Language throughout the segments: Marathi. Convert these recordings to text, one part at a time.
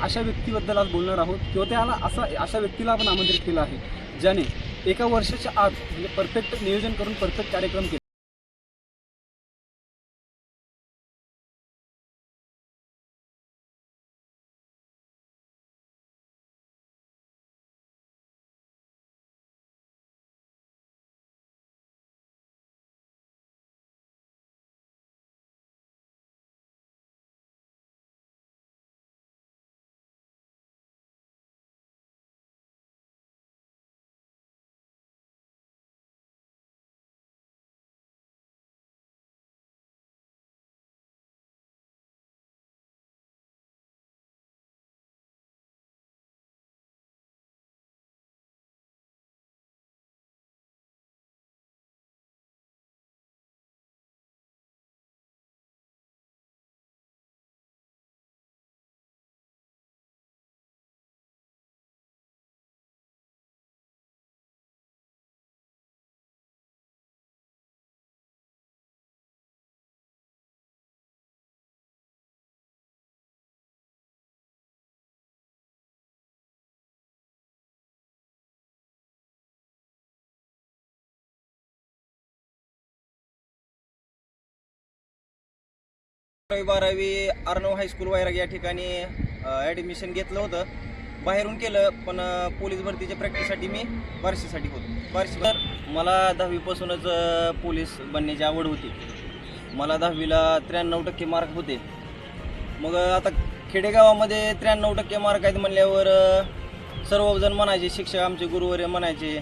अशा व्यक्तीबद्दल आज बोलणार आहोत किंवा त्याला अशा व्यक्तीला आपण आमंत्रित केलं आहे ज्याने एका वर्षाच्या आत म्हणजे परफेक्ट नियोजन करून परफेक्ट कार्यक्रम केला. बारावी अर्णव हायस्कूल वैराग या ठिकाणी ॲडमिशन घेतलं होतं. बाहेरून केलं, पण पोलीस भरतीच्या प्रॅक्टिससाठी मी बार्शीसाठी होतो. बार्शीवर मला 10वीपासूनच पोलीस बनण्याची आवड होती. मला 10वीला 93% मार्क होते. मग आता खेडेगावामध्ये 93% मार्क आहेत म्हणल्यावर सर्वजण म्हणायचे, शिक्षक आमचे गुरुवर्य म्हणायचे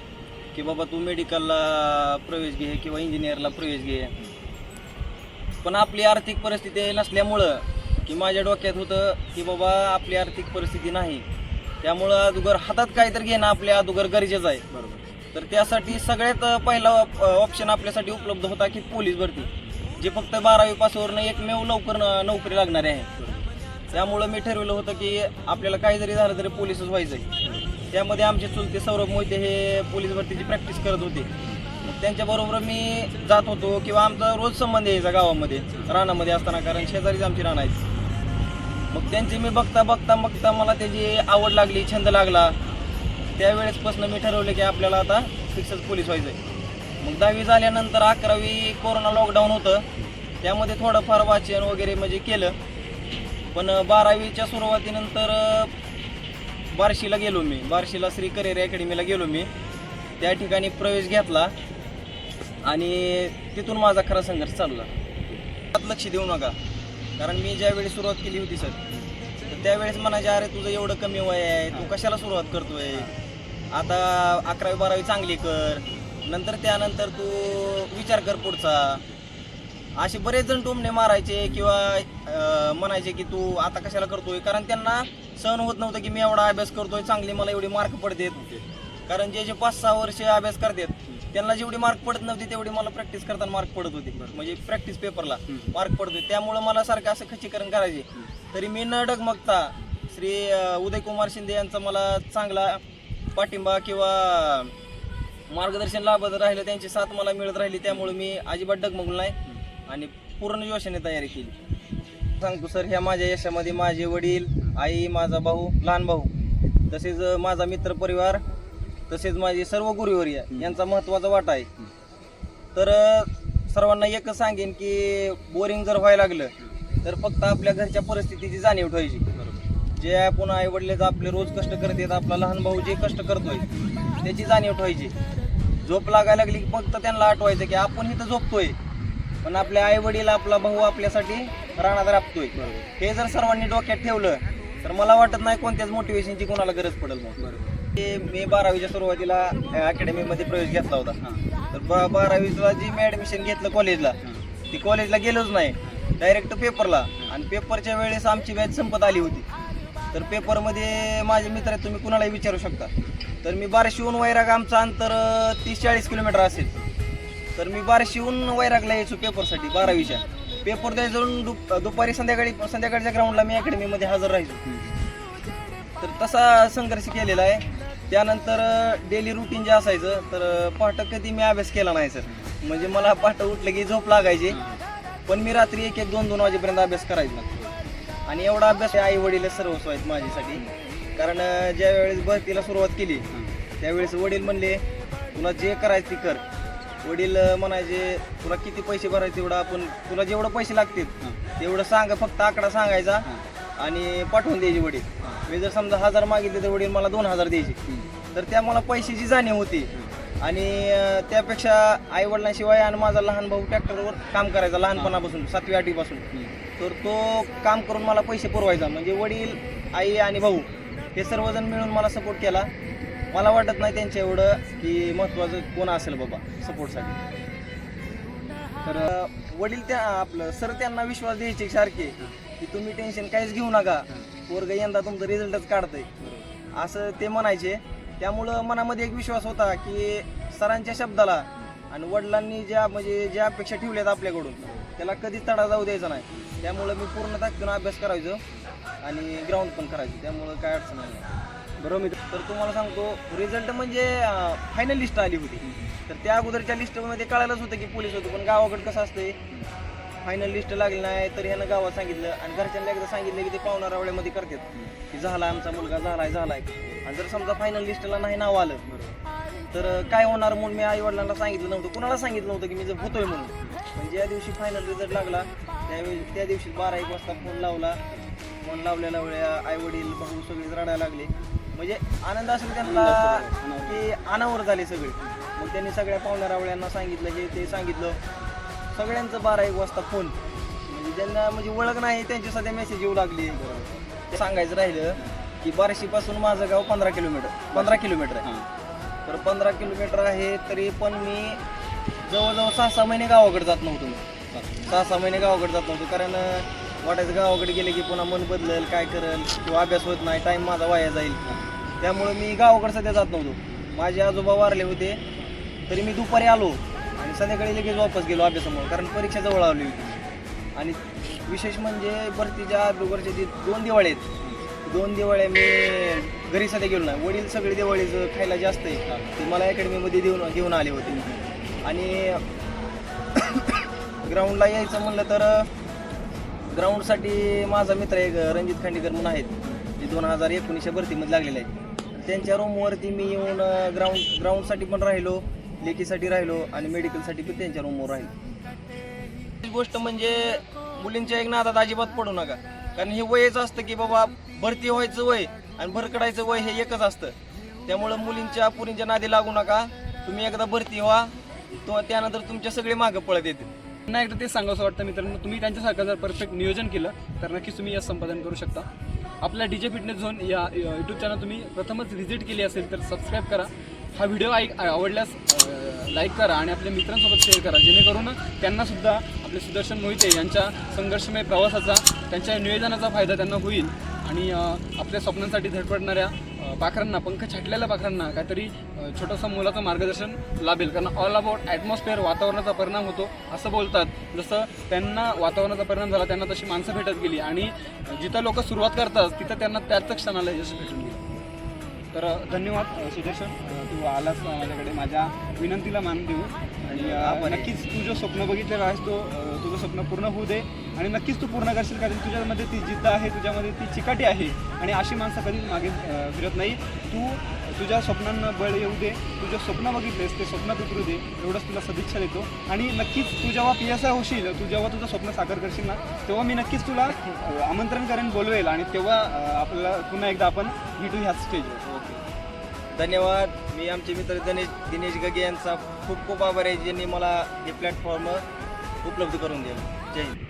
की बाबा तू मेडिकलला प्रवेश घे किंवा इंजिनियरला प्रवेश घे. पण आपली आर्थिक परिस्थिती नसल्यामुळं की माझ्या डोक्यात होतं की बाबा आपली आर्थिक परिस्थिती नाही, त्यामुळं अगोदर हातात काहीतरी घेणं आपल्या अगोदर गरजेचं आहे. बरोबर. तर त्यासाठी सगळ्यात पहिला ऑप्शन आपल्यासाठी उपलब्ध होता की पोलीस भरती, जे फक्त 12वी पासवरनं एकमेव लवकर नोकरी लागणारी आहे. त्यामुळं मी ठरवलं होतं की आपल्याला काही जरी झालं तरी पोलीसच व्हायचं आहे. त्यामध्ये आमचे चुलते सौरभ मोहिते हे पोलीस भरतीची प्रॅक्टिस करत होते. त्यांच्याबरोबर मी जात होतो किंवा आमचा रोज संबंध यायचा गावामध्ये रानामध्ये असताना, कारण शेजारीच आमची रानं आहेत. मग त्यांची मी बघता मला त्याची आवड लागली, छंद लागला. त्यावेळेसपासून मी ठरवलं की आपल्याला आता फिक्सच पोलीस व्हायचं आहे. मग 10वी झाल्यानंतर 11वी कोरोना लॉकडाऊन होतं, त्यामध्ये थोडंफार वाचन वगैरे म्हणजे केलं. पण 12वीच्या सुरुवातीनंतर बार्शीला गेलो मी, बार्शीला श्री करिअर अकॅडमीला गेलो मी. त्या ठिकाणी प्रवेश घेतला आणि तिथून माझा खरा संघर्ष चालू झाला. लक्ष देऊ नका, कारण मी ज्यावेळी सुरुवात केली होती सर, तर त्यावेळेस म्हणायचे अरे तुझं एवढं कमी वय आहे, तू कशाला सुरुवात करतोय, आता 11वी 12वी चांगली कर, नंतर त्यानंतर तू विचार कर पुढचा. असे बरेच जण टोमणे मारायचे किंवा म्हणायचे की तू आता कशाला करतोय, कारण त्यांना सहन होत नव्हतं की मी एवढा अभ्यास करतोय, चांगली मला एवढी मार्क पडतात. कारण जे 5-6 वर्ष अभ्यास करतात त्यांना जेवढी मार्क पडत नव्हती तेवढी मला प्रॅक्टिस करताना मार्क पडत होती, म्हणजे प्रॅक्टिस पेपरला मार्क पडत होते. त्यामुळं मला सारखं असं खच्चीकरण करायचे. तरी मी न डगमगता श्री उदयकुमार शिंदे यांचा मला चांगला पाठिंबा किंवा मार्गदर्शन लाभत राहिलं, त्यांची साथ मला मिळत राहिली. त्यामुळे मी अजिबात डगमगलो नाही आणि पूर्ण जोशाने तयारी केली. सांगतो सर, ह्या माझ्या यशामध्ये माझे वडील, आई, माझा भाऊ, लहान भाऊ, तसेच माझा मित्रपरिवार, तसेच माझे सर्व गुरुवर्य यांचा महत्त्वाचा वाटा आहे. तर सर्वांना एकच सांगेन की बोरिंग जर व्हायला लागलं तर फक्त आपल्या घरच्या परिस्थितीची जाणीव ठेवायची. जे आपण आई वडील आपले रोज कष्ट करतात, आपला लहान भाऊ जे कष्ट करतोय त्याची जाणीव ठेवायची. झोप लागायला लागली की फक्त त्यांना आठवायचं की आपण इथं झोपतोय, पण आपले आई वडील, आपला भाऊ आपल्यासाठी रानात राबतोय. हे जर सर्वांनी डोक्यात ठेवलं तर मला वाटत नाही कोणत्याच मोटिवेशनची कोणाला गरज पडेल. मी 12वीच्या सुरुवातीला अकॅडमीमध्ये प्रवेश घेतला होता. तर 12वीला जी मी ॲडमिशन घेतलं कॉलेजला, ती कॉलेजला गेलोच नाही, डायरेक्ट पेपरला. आणि पेपरच्या वेळेस आमची बॅच संपत आली होती. तर पेपरमध्ये माझे मित्र आहेत, तुम्ही कुणालाही विचारू शकता. तर मी बार्शीहून वैराग, आमचं अंतर 30-40 किलोमीटर असेल. तर मी बार्शीहून वैरागला यायचो पेपरसाठी 12वीच्या. पेपर द्यायचं दुपारी संध्याकाळच्या ग्राउंडला मी अकॅडमीमध्ये हजर राहायचो. तर तसा संघर्ष केलेला आहे. त्यानंतर डेली रुटीन जे असायचं, तर पहाटे कधी मी अभ्यास केला नाही सर. म्हणजे मला पहाटे उठलं की झोप लागायची, पण मी रात्री 1-2 वाजेपर्यंत अभ्यास करायचा. आणि एवढा अभ्यास आई वडील सर्वस्व आहेत माझ्यासाठी. कारण ज्या वेळेस भरतीला सुरुवात केली त्यावेळेस वडील म्हणले तुला जे करायचं ते कर. वडील म्हणायचे तुला किती पैसे भरायचे तेवढं आपण तुला जेवढं पैसे लागतील तेवढं सांग, फक्त आकडा सांगायचा आणि पाठवून द्यायचे वडील. मी जर समजा 1000 मागितले तर वडील मला 2000 द्यायचे. तर त्या मला पैशाची जाणीव होती. आणि त्यापेक्षा आई वडिलांशिवाय आणि माझा लहान भाऊ ट्रॅक्टरवर काम करायचा लहानपणापासून 7वी 8वी पासून. तर तो काम करून मला पैसे पुरवायचा. म्हणजे वडील, आई आणि भाऊ हे सर्वजण मिळून मला सपोर्ट केला. मला वाटत नाही त्यांच्या एवढं की महत्त्वाचं कोण असेल बाबा सपोर्टसाठी. तर वडील त्या आपलं सर त्यांना विश्वास द्यायचे सारखे की तुम्ही टेन्शन काहीच घेऊ नका, पोरगं यंदा तुमचं रिझल्टच काढतंय असं ते म्हणायचे. त्यामुळं मनामध्ये एक विश्वास होता की सरांच्या शब्दाला आणि वडिलांनी ज्या अपेक्षा ठेवल्यात आपल्याकडून त्याला कधीच तडा जाऊ द्यायचा नाही. त्यामुळं मी पूर्ण ताकदीनं अभ्यास करायचो आणि ग्राउंड पण करायचो. त्यामुळं काय अडचण नाही. बरोबर मित्र. तर तुम्हाला सांगतो रिझल्ट म्हणजे फायनल लिस्ट आली होती. तर त्या अगोदरच्या लिस्टमध्ये कळायलाच होतं की पोलीस होतं. पण गावाकडे कसं असतंय फायनल लिस्ट लागली नाही तर ह्यानं गावात सांगितलं आणि घरच्यांना एकदा सांगितलं की ते पाहुणा रावळ्यामध्ये करतात की झाला आमचा मुलगा झालाय. आणि जर समजा फायनल लिस्टला नाही नाव आलं तर काय होणार म्हणून मी आई वडिलांना सांगितलं नव्हतं, कुणाला सांगितलं नव्हतं की मी जर होतोय म्हणून. पण ज्या दिवशी फायनल रिझल्ट लागला त्या दिवशी 12-1 वाजता फोन लावला. फोन लावलेल्या वेळेला आई वडील भाऊ सगळेच रडायला लागले. म्हणजे आनंद असेल त्यांना की अनावर झाले सगळे. मग त्यांनी सगळ्या पाहुण्या रावळ्यांना सांगितलं, हे ते सांगितलं. सगळ्यांचं 12-1 वाजता फोन. म्हणजे ज्यांना म्हणजे ओळख नाही त्यांची सध्या मेसेज येऊ लागली. ते सांगायचं राहिलं की बार्शीपासून माझं गाव 15 किलोमीटर आहे. तर 15 किलोमीटर आहे तरी पण मी जवळजवळ 6-6 महिने गावाकडे जात नव्हतो. 6-6 महिने गावाकडे जात नव्हतो. कारण वाटायचं गावाकडे गेले की पुन्हा मन बदलेल, काय करेल किंवा अभ्यास होत नाही, टाईम माझा वाया जाईल. त्यामुळं मी गावाकडे सध्या जात नव्हतो. माझे आजोबा वारले होते तरी मी दुपारी आलो आणि संध्याकाळी लगेच वापस गेलो अभ्यासामुळे. कारण परीक्षा जवळ आली होती. आणि विशेष म्हणजे भरतीच्या अगोदरचे जे 2 दिवाळे आहेत 2 दिवाळ्या मी घरी सध्या गेलो नाही. वडील सगळे दिवाळीचं खायला जास्त आहे ते मला अकॅडमीमध्ये घेऊन आले होते. आणि ग्राउंडला यायचं म्हणलं तर ग्राउंडसाठी माझा मित्र एक रणजित खांडेकर म्हणून आहेत जे 2019 भरतीमध्ये लागलेले आहेत. त्यांच्या रूमवरती मी येऊन ग्राउंडसाठी पण राहिलो, लेखीसाठी राहिलो आणि मेडिकलसाठी पण त्यांच्या रूमवर राहिलो. गोष्ट म्हणजे मुलींच्या एक नादात अजिबात पडू नका. कारण हे वयच असतं की बाबा भरती व्हायचं वय आणि भरकडायचं वय हे एकच असतं. त्यामुळं पुरींच्या नादी लागू नका. तुम्ही एकदा भरती व्हा तो त्यानंतर तुमच्या सगळे मागं पळत येतील. पुन्हा एकदा तेच सांगावं वाटतं मित्रांनो, तुम्ही त्यांच्यासारखं जर परफेक्ट नियोजन केलं तर नक्कीच तुम्ही यश संपादन करू शकता. आपल्या DJ फिटनेस झोन या यूट्यूब चॅनल तुम्ही प्रथमच व्हिजिट केली असेल तर सबस्क्राईब करा. हा व्हिडिओ आवडल्यास लाईक करा आणि आपल्या मित्रांसोबत शेअर करा, जेणेकरून त्यांनासुद्धा आपले सुदर्शन मोहिते यांच्या संघर्षमय प्रवासाचा, त्यांच्या नियोजनाचा फायदा त्यांना होईल. आणि आपल्या स्वप्नांसाठी धडपडणाऱ्या पाखरांना, पंख छाटलेल्या पाखरांना काहीतरी छोटंसं मोलाचं मार्गदर्शन लाभेल. कारण ऑल अबाउट ॲटमॉस्फिअर, वातावरणाचा परिणाम होतो असं बोलतात. जसं त्यांना वातावरणाचा परिणाम झाला त्यांना तशी माणसं भेटत गेली आणि जिथं लोक सुरुवात करतात तिथं त्यांना त्याच क्षणाला यश भेटून गेलं. तर धन्यवाद सुदर्शन, तू आलास माझ्याकडे माझ्या विनंतीला मान देऊ. आणि नक्कीच तू जो स्वप्न बघितलेलं आहेस तुझं स्वप्न पूर्ण होऊ दे आणि नक्कीच तू पूर्ण करशील. कारण तुझ्यामध्ये ती जिद्द आहे, तुझ्यामध्ये ती चिकाटी आहे आणि अशी माणसं कधीच मागे फिरत नाही. तू तुझ्या स्वप्नांना बळ येऊ दे, तुझं स्वप्न बघितलेस ते स्वप्नात उतरू दे, एवढंच तुला सदिच्छा देतो. आणि नक्कीच तू जेव्हा PSI होशील, तू जेव्हा तुझं स्वप्न साकार करशील ना, तेव्हा मी नक्कीच तुला आमंत्रण करेन, बोलवेल आणि तेव्हा आपल्याला पुन्हा एकदा आपण भेटू ह्याच स्टेजवर. ओके, धन्यवाद. मी आमचे मित्र दिनेश गगे यांचा खूप खूप आभार आहे ज्यांनी मला हे प्लॅटफॉर्म उपलब्ध करून दिलं. जय हिंद.